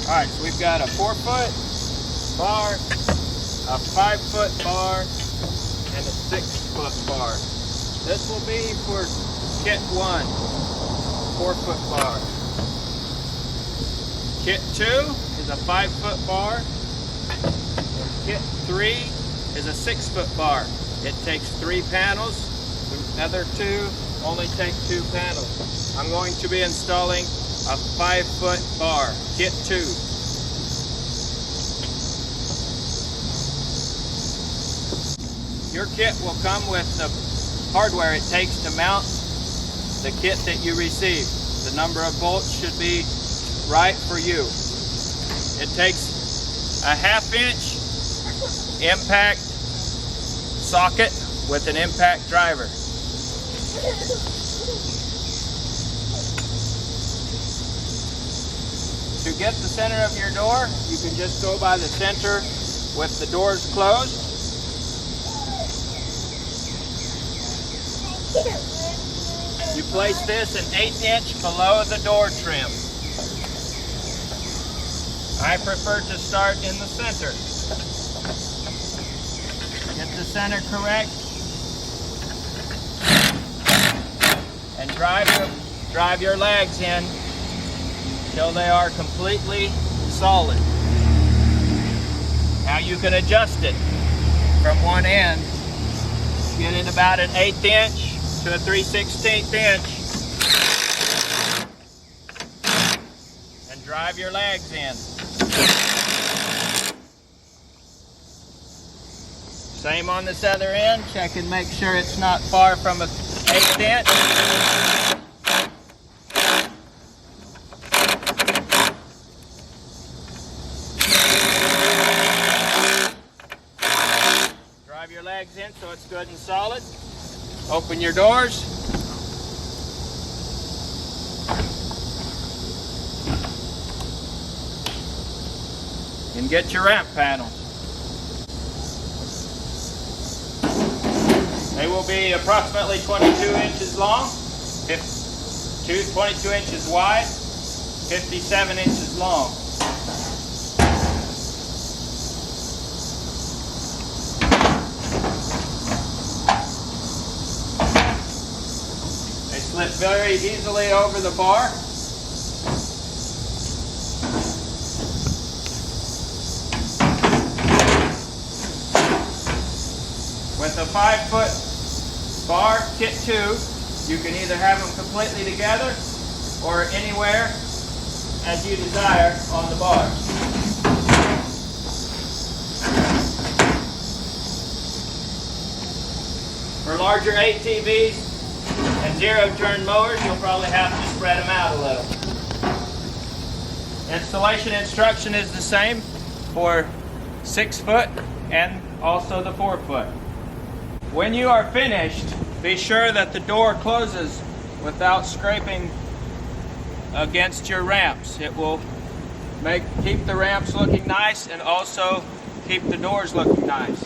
Alright, so we've got a 4-foot bar, a 5-foot bar, and a 6-foot bar. This will be for kit 1, 4-foot bar. Kit 2 is a 5-foot bar. And kit 3 is a 6-foot bar. It takes 3 panels. The other 2 only take 2 panels. I'm going to be installing a 5-foot bar, kit 2. Your kit will come with the hardware it takes to mount the kit that you receive. The number of bolts should be right for you. It takes a 1/2-inch impact socket with an impact driver. To get the center of your door, you can just go by the center with the doors closed. You place this an 1/8 inch below the door trim. I prefer to start in the center. Get the center correct and drive your legs in until they are completely solid. Now you can adjust it from one end. Get it about an 1/8 inch to a 3/16 inch and drive your legs in. Same on this other end. Check and make sure it's not far from a 1/8 inch. Drive your legs in so it's good and solid. Open your doors. And get your ramp panels. They will be approximately 22 inches long, 22 inches wide, 57 inches long. They slip very easily over the bar. With a 5-foot bar, kit 2, you can either have them completely together or anywhere as you desire on the bar. For larger ATVs and zero-turn mowers, you'll probably have to spread them out a little. Installation instruction is the same for 6-foot and also the 4-foot. When you are finished, be sure that the door closes without scraping against your ramps. It will keep the ramps looking nice and also keep the doors looking nice.